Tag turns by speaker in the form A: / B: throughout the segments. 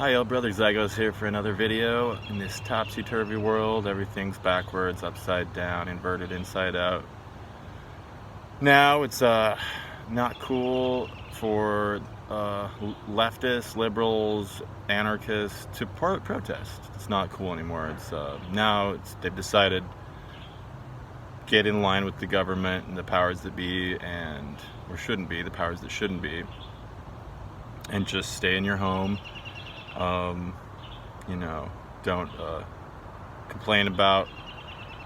A: Hi, y'all, Brother Zygos here for another video. In this topsy-turvy world, everything's backwards, upside down, inverted inside out. Now it's not cool for leftists, liberals, anarchists to protest. It's not cool anymore. They've decided get in line with the government and the powers that be, or shouldn't be, the powers that shouldn't be, and just stay in your home. Don't complain about,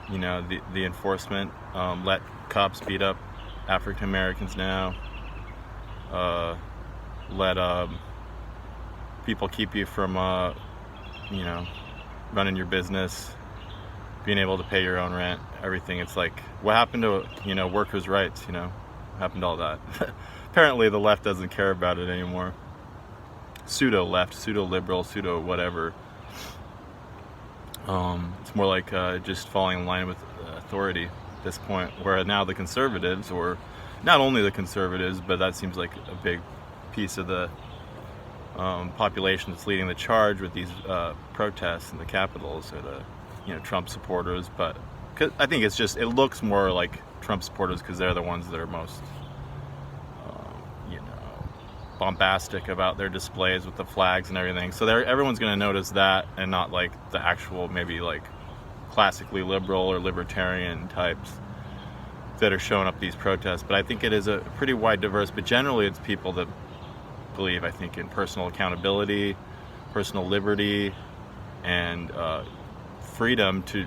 A: the enforcement. Let cops beat up African Americans now. Let people keep you from, running your business, being able to pay your own rent, everything. It's like, what happened to, workers' rights, what happened to all that? Apparently the left doesn't care about it anymore. Pseudo-left, pseudo-liberal, pseudo-whatever. It's more like just falling in line with authority at this point, where now the conservatives, or not only the conservatives, but that seems like a big piece of the population that's leading the charge with these protests in the capitals, or the Trump supporters. But I think it looks more like Trump supporters because they're the ones that are most bombastic about their displays with the flags and everything. So everyone's going to notice that, and not like the actual, maybe like classically liberal or libertarian types that are showing up these protests. But I think it is a pretty wide diverse, but generally it's people that believe, I think, in personal accountability, personal liberty, and freedom to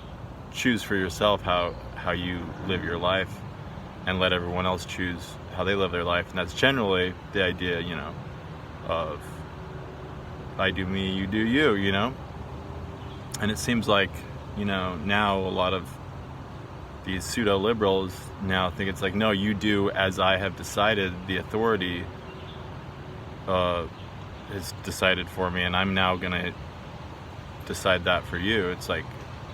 A: choose for yourself how you live your life, and let everyone else choose how they live their life. And that's generally the idea, of I do me, you do you, And it seems like, now a lot of these pseudo-liberals now think it's like, no, you do as I have decided, the authority has decided for me, and I'm now going to decide that for you. It's like,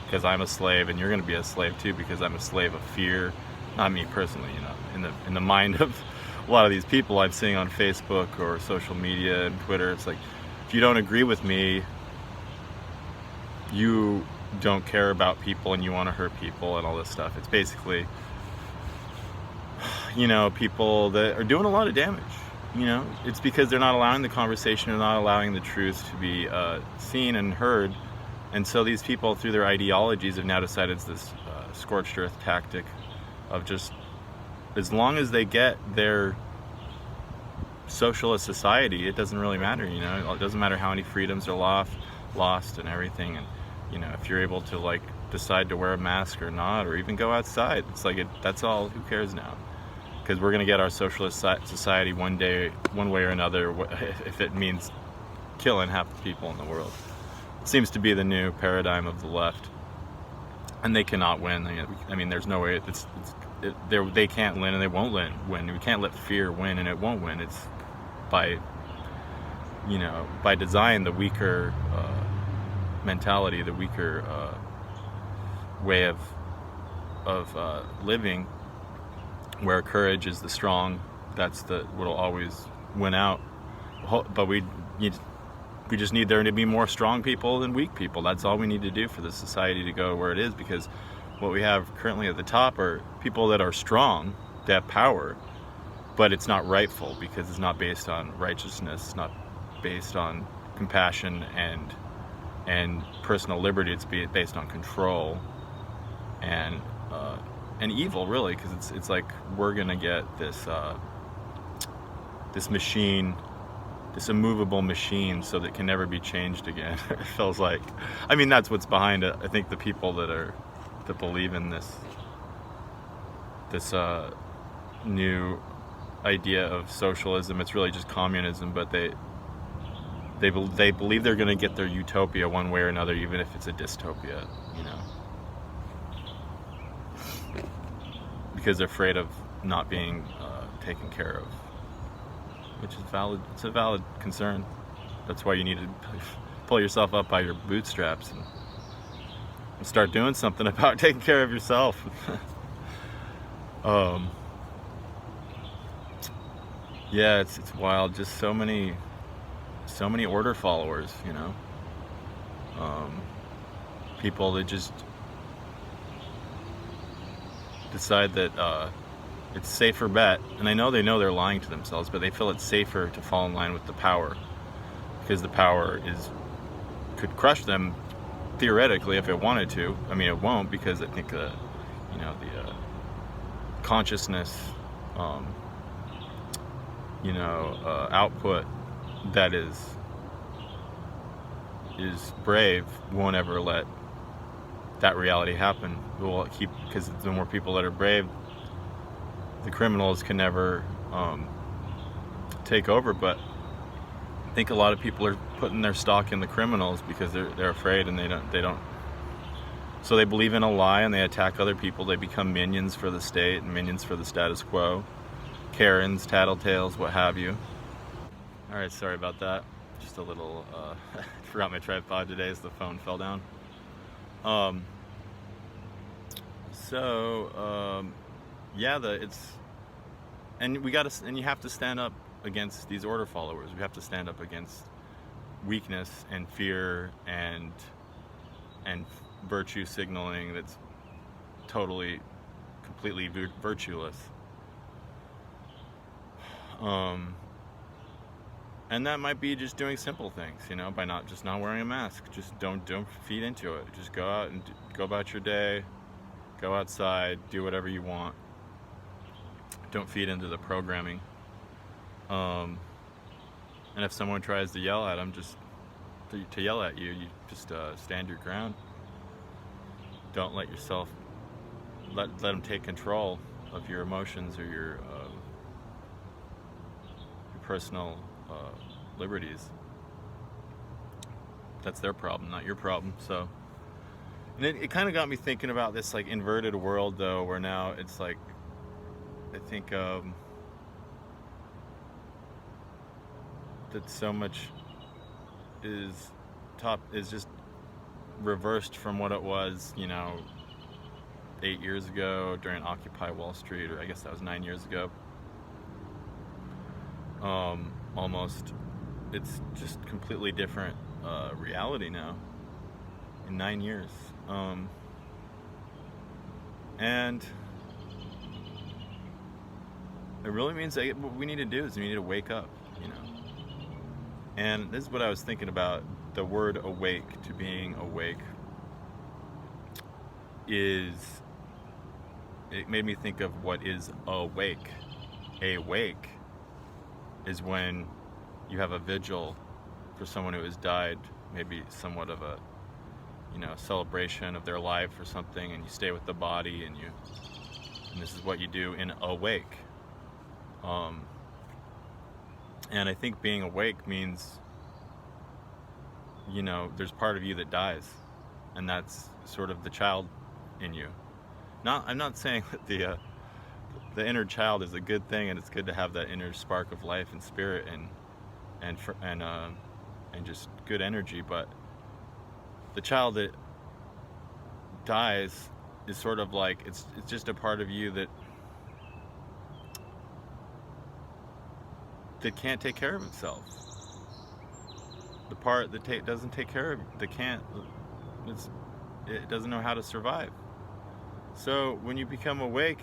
A: because I'm a slave, and you're going to be a slave too, because I'm a slave of fear. Not me personally, in the mind of a lot of these people I'm seeing on Facebook or social media and Twitter. It's like, if you don't agree with me, you don't care about people and you want to hurt people and all this stuff. It's basically, people that are doing a lot of damage. It's because they're not allowing the conversation, or not allowing the truth to be seen and heard. And so these people, through their ideologies, have now decided it's this scorched earth tactic of just, as long as they get their socialist society, it doesn't really matter. It doesn't matter how many freedoms are lost and everything. And if you're able to decide to wear a mask or not, or even go outside, it's like that's all. Who cares now? Because we're going to get our socialist society one day, one way or another, if it means killing half the people in the world. It seems to be the new paradigm of the left. And they cannot win. I mean, there's no way. They can't win, and they won't win. We can't let fear win, and it won't win. It's by design, the weaker mentality, the weaker way of living, where courage is the strong. That's what'll always win out. But we just need there to be more strong people than weak people. That's all we need to do for the society to go where it is, because what we have currently at the top are people that are strong, they have power, but it's not rightful, because it's not based on righteousness, it's not based on compassion and personal liberty. It's based on control and evil, really, because it's like we're gonna get this machine, this immovable machine, so that can never be changed again. It feels like. I mean, that's what's behind it. I think the people that believe in this new idea of socialism, it's really just communism, but they believe they're going to get their utopia one way or another, even if it's a dystopia, because they're afraid of not being taken care of. Which is valid. It's a valid concern. That's why you need to pull yourself up by your bootstraps and start doing something about taking care of yourself. Yeah, it's wild. Just so many so many order followers, people that just decide that it's safer bet, and I know they know they're lying to themselves, but they feel it's safer to fall in line with the power, because the power could crush them theoretically if it wanted to. I mean, it won't, because I think the consciousness output that is brave won't ever let that reality happen. We'll keep, because the more people that are brave, the criminals can never take over. But I think a lot of people are putting their stock in the criminals because they're afraid, and they don't. So they believe in a lie and they attack other people. They become minions for the state and minions for the status quo. Karens, tattletales, what have you. All right, sorry about that. Just a little, forgot my tripod today as the phone fell down. And you have to stand up against these order followers. We have to stand up against weakness and fear and virtue signaling that's completely virtueless. And that might be just doing simple things, by not wearing a mask. Just don't feed into it. Just go out and go about your day. Go outside, do whatever you want. Don't feed into the programming. And if someone tries to yell at them, just to yell at you, you just stand your ground. Don't let yourself let them take control of your emotions or your personal liberties. That's their problem, not your problem. So, and it kind of got me thinking about this like inverted world, though, where now it's like, I think that so much is just reversed from what it was, 8 years ago during Occupy Wall Street, or I guess that was 9 years ago. Almost, it's just completely different reality now in 9 years. And it really means that what we need to do is we need to wake up, And this is what I was thinking about. The word awake, to being awake, it made me think of what is awake. Awake is when you have a vigil for someone who has died, maybe somewhat of a celebration of their life or something, and you stay with the body, and this is what you do in awake. And I think being awake means there's part of you that dies, and that's sort of the child in you. I'm not saying that the inner child is a good thing, and it's good to have that inner spark of life and spirit and just good energy, but the child that dies is sort of like it's just a part of you that can't take care of itself. The part that doesn't take care of it doesn't know how to survive. So when you become awake,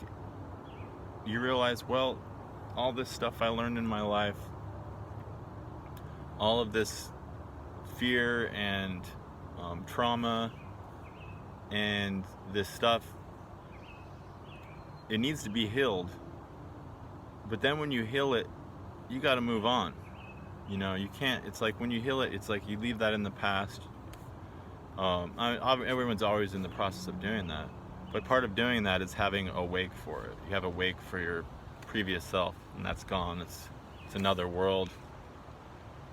A: you realize, well, all this stuff I learned in my life, all of this fear and trauma and this stuff, it needs to be healed. But then when you heal it, you got to move on. You can't. It's like when you heal it, it's like you leave that in the past. Everyone's always in the process of doing that, but part of doing that is having a wake for it. You have a wake for your previous self, and that's gone. It's another world,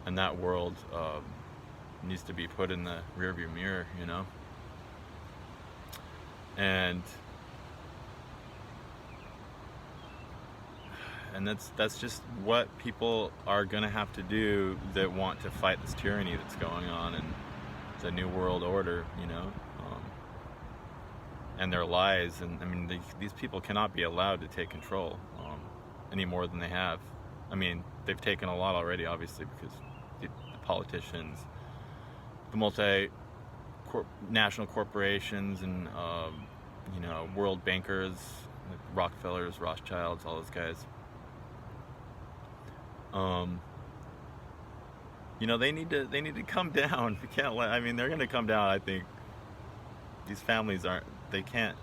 A: and that world needs to be put in the rearview mirror, and that's just what people are going to have to do that want to fight this tyranny that's going on and the new world order, and their lies. And I mean, these people cannot be allowed to take control any more than they have. I mean, they've taken a lot already, obviously, because the politicians, the national corporations, and world bankers, like Rockefellers, Rothschilds, all those guys. They need to come down. We can't let. I mean, they're going to come down. I think these families they can't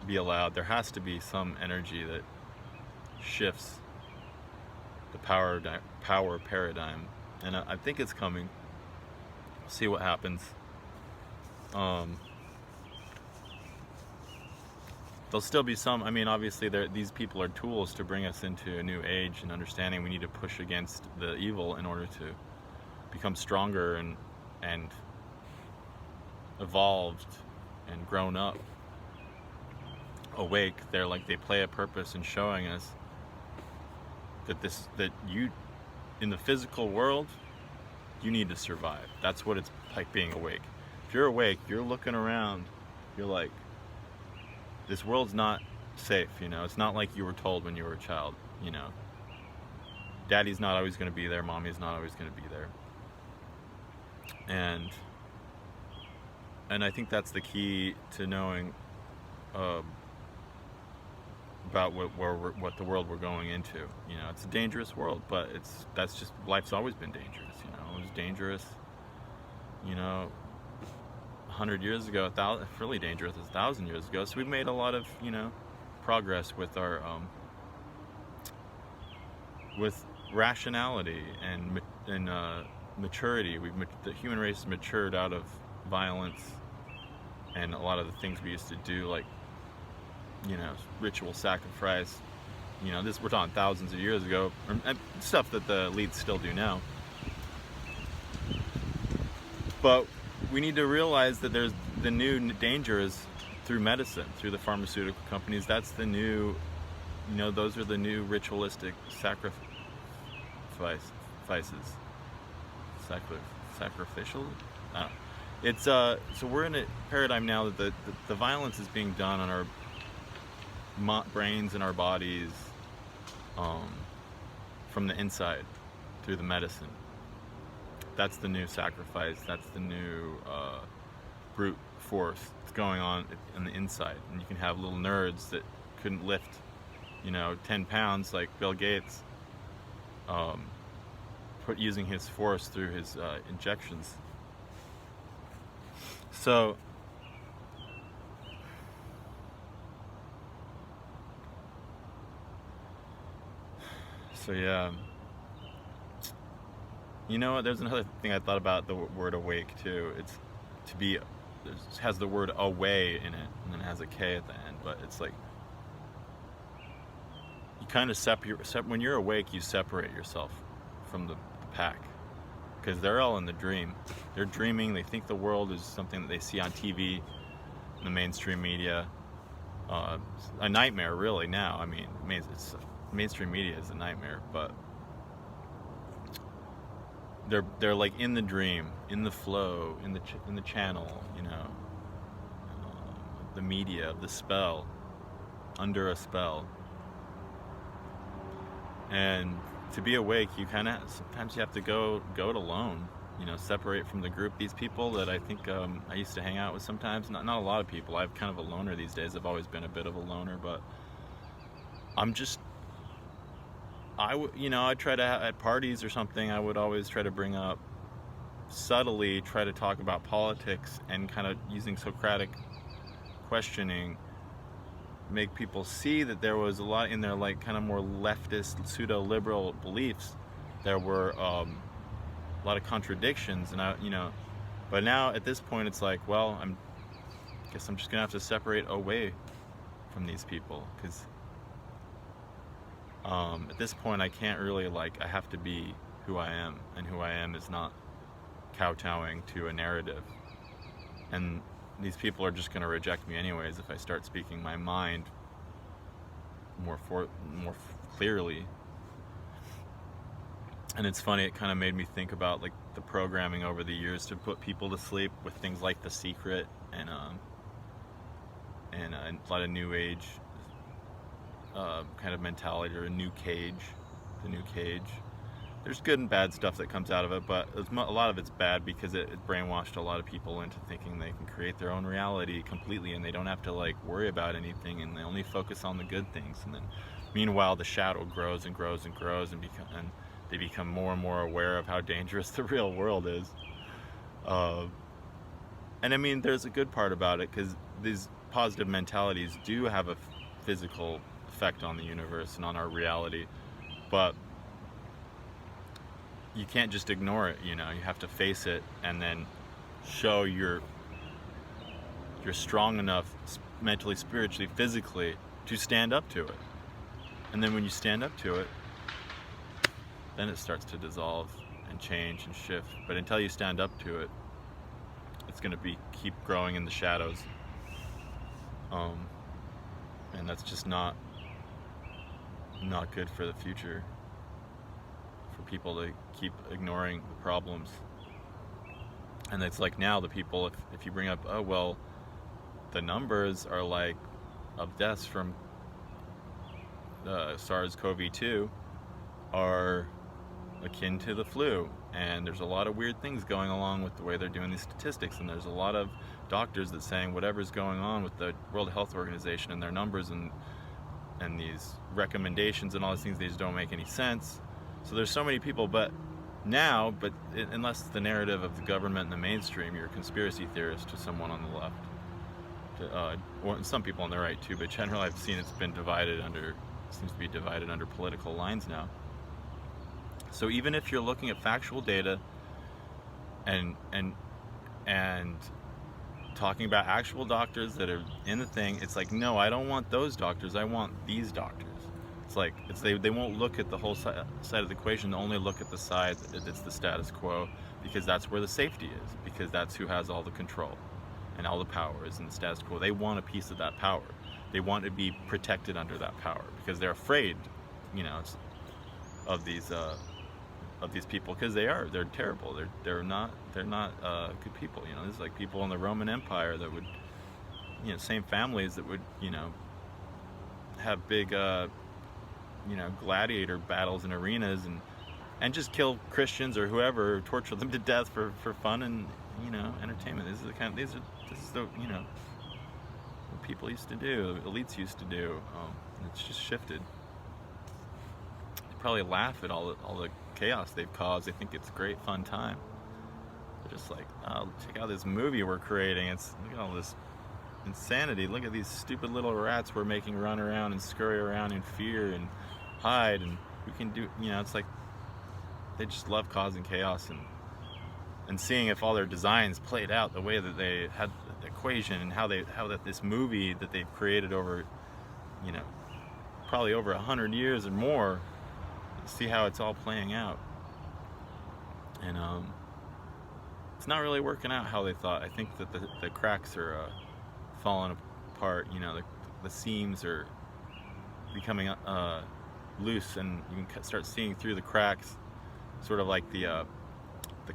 A: be allowed. There has to be some energy that shifts the power paradigm, and I think it's coming. See what happens. There'll still be some. I mean, obviously, these people are tools to bring us into a new age and understanding. We need to push against the evil in order to become stronger and evolved and grown up, awake. They play a purpose in showing us that you, in the physical world, you need to survive. That's what it's like being awake. If you're awake, you're looking around, you're like, this world's not safe, It's not like you were told when you were a child, Daddy's not always going to be there, mommy's not always going to be there. And I think that's the key to knowing about what the world we're going into. It's a dangerous world, but that's just, life's always been dangerous. It was dangerous 100 years ago, really dangerous 1,000 years ago. So we've made a lot of progress with our with rationality and maturity. The human race has matured out of violence and a lot of the things we used to do, like ritual sacrifice. This we're talking thousands of years ago, and stuff that the elites still do now. But we need to realize that there's the new dangers through medicine, through the pharmaceutical companies. That's the new, those are the new ritualistic sacrifices. Sacrificial? I don't know. It's so we're in a paradigm now that the violence is being done on our brains and our bodies, from the inside through the medicine. That's the new sacrifice. That's the new brute force that's going on the inside. And you can have little nerds that couldn't lift, 10 pounds like Bill Gates, using his force through his injections. So yeah. You know what? There's another thing I thought about the word awake too. It's it has the word away in it, and then it has a K at the end. But it's like you kind of when you're awake, you separate yourself from the pack, because they're all in the dream. They're dreaming. They think the world is something that they see on TV, in the mainstream media. A nightmare, really. Now, I mean, mainstream media is a nightmare, but they're like in the dream, in the flow, in the channel, the media, the spell, under a spell. And to be awake, sometimes you have to go it alone, separate from the group. These people that I think I used to hang out with sometimes, not a lot of people. I'm kind of a loner these days. I've always been a bit of a loner, but I try to at parties or something, I would always try to bring up, subtly try to talk about politics, and kind of using Socratic questioning, make people see that there was a lot in their like kind of more leftist, pseudo-liberal beliefs. There were a lot of contradictions, and but now at this point it's like, well, I guess I'm just gonna have to separate away from these people, because at this point I can't really, I have to be who I am, and who I am is not kowtowing to a narrative. And these people are just going to reject me anyways if I start speaking my mind more clearly. And it's funny, it kind of made me think about the programming over the years to put people to sleep with things like The Secret and a lot of New Age kind of mentality, or the New Cage, there's good and bad stuff that comes out of it, but a lot of it's bad because it brainwashed a lot of people into thinking they can create their own reality completely, and they don't have to like worry about anything, and they only focus on the good things. And then meanwhile the shadow grows and grows and grows, and they become more and more aware of how dangerous the real world is. And I mean, there's a good part about it, because these positive mentalities do have a physical effect on the universe and on our reality, but you can't just ignore it. You have to face it, and then show you're strong enough mentally, spiritually, physically to stand up to it. And then when you stand up to it, then it starts to dissolve and change and shift. But until you stand up to it, it's going to keep growing in the shadows. And that's just not good for the future, for people to keep ignoring the problems. And it's like now the people, if you bring up, oh well, the numbers are like of deaths from SARS-CoV-2 are akin to the flu, and there's a lot of weird things going along with the way they're doing these statistics, and there's a lot of doctors that saying whatever's going on with the World Health Organization and their numbers and these recommendations and all these things, they just don't make any sense. So there's so many people, but unless the narrative of the government and the mainstream, you're a conspiracy theorist to someone on the left, or some people on the right too, but generally I've seen it's been seems to be divided under political lines now. So even if you're looking at factual data and talking about actual doctors that are in the thing, it's like, no, I don't want those doctors, I want these doctors. It's like they won't look at the whole side of the equation. They only look at the side that's the status quo, because that's where the safety is, because that's who has all the control and all the power is in the status quo. They want a piece of that power. They want to be protected under that power because they're afraid, of these people, because they're terrible. They're not good people. This is like people in the Roman Empire that would, same families that would, have big gladiator battles in arenas and just kill Christians or whoever, torture them to death for fun and entertainment. This is what people used to do, elites used to do. It's just shifted. They probably laugh at all the chaos they've caused. They think it's a great fun time. They're just like, oh, check out this movie we're creating. Look at all this insanity. Look at these stupid little rats we're making run around and scurry around in fear and hide, and we can do, it's like they just love causing chaos and seeing if all their designs played out the way that they had the equation, and how that this movie that they've created over probably over 100 years or more, see how it's all playing out. And it's not really working out how they thought. I think that the cracks are falling apart. The seams are becoming loose, and you can start seeing through the cracks, sort of like the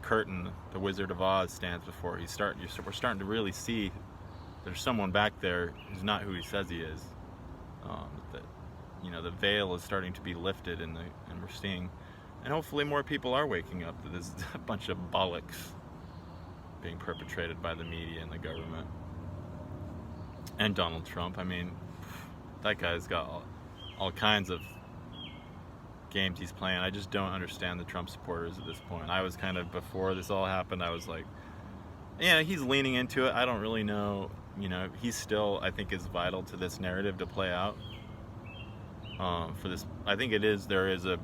A: curtain the Wizard of Oz stands before. We're starting to really see there's someone back there who's not who he says he is. The veil is starting to be lifted, and we're seeing, and hopefully more people are waking up that there's a bunch of bollocks being perpetrated by the media and the government. And Donald Trump. I mean, that guy's got all kinds of games he's playing. I just don't understand the Trump supporters at this point. I was kind of, before this all happened, I was like, yeah, he's leaning into it. I don't really know. He still, I think, is vital to this narrative to play out. For this, I think there is a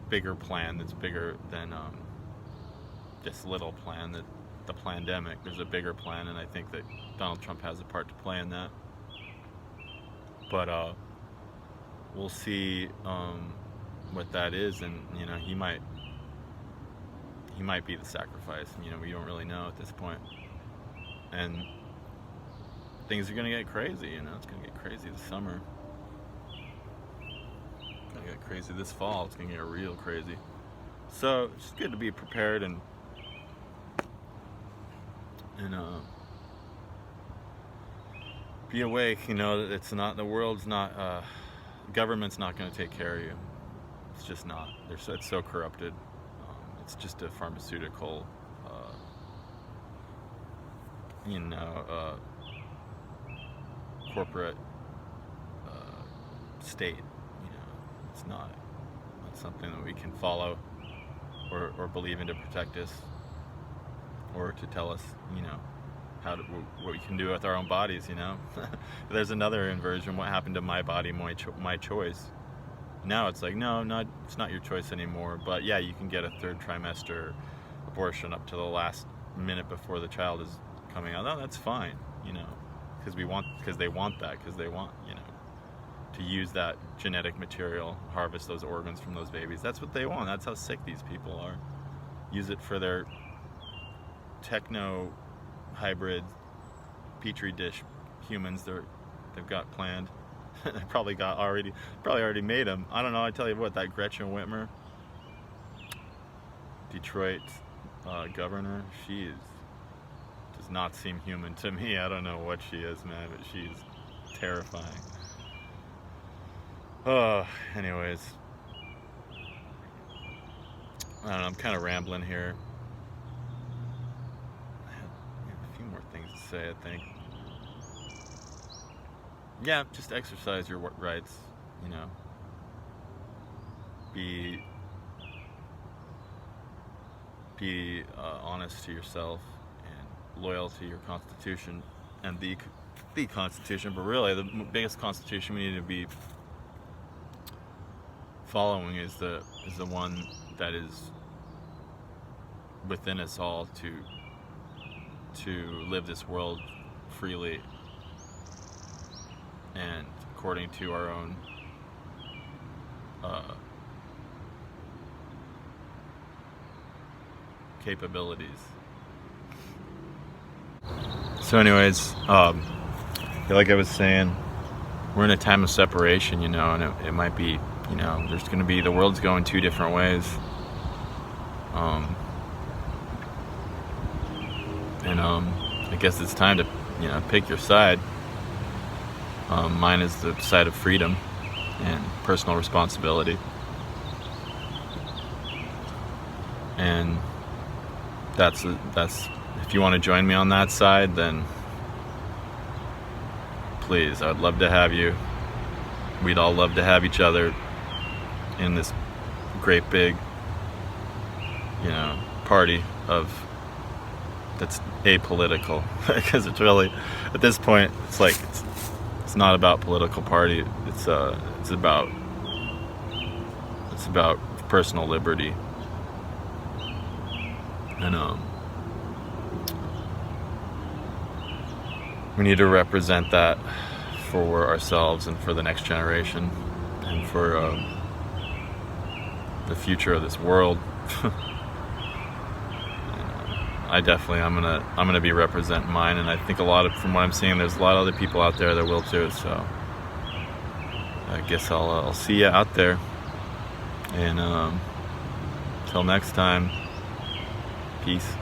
A: bigger plan that's bigger than this little plan, that the pandemic. There's a bigger plan, and I think that Donald Trump has a part to play in that. But we'll see what that is, and he might be the sacrifice. We don't really know at this point, and things are gonna get crazy. It's gonna get crazy this summer. It's gonna get crazy this fall. It's gonna get real crazy. So it's just good to be prepared and be awake. It's not, the world's not, government's not going to take care of you. It's just not. It's so corrupted. it's just a pharmaceutical, corporate state. It's not something that we can follow or believe in to protect us, or to tell us, what we can do with our own bodies. There's another inversion. What happened to my body, my choice? Now it's like, no, it's not your choice anymore. But yeah, you can get a third trimester abortion up to the last minute before the child is coming out. No, that's fine, because they want to use that genetic material, harvest those organs from those babies. That's what they want. That's how sick these people are. Use it for their techno hybrid petri dish humans they've got planned. They probably already made them. I don't know. I tell you what, that Gretchen Whitmer, Detroit governor, does not seem human to me. I don't know what she is, man, but she's terrifying. Anyways, I don't know. I'm kind of rambling here. I have a few more things to say, I think. Yeah, just exercise your rights, be honest to yourself and loyal to your Constitution and the Constitution. But really, the biggest Constitution we need to be following is the one that is within us all to live this world freely and according to our own capabilities. So anyways, like I was saying, we're in a time of separation, and it might be, there's going to be, the world's going two different ways. I guess it's time to, pick your side. Mine is the side of freedom and personal responsibility. And that's if you want to join me on that side, then please, I'd love to have you. We'd all love to have each other in this great big, party that's apolitical. Because it's really, at this point, it's like it's not about political party. It's about personal liberty. And we need to represent that for ourselves and for the next generation and for the future of this world. I'm gonna be representing mine, and I think from what I'm seeing, there's a lot of other people out there that will too. So I guess I'll see you out there, and until next time, peace.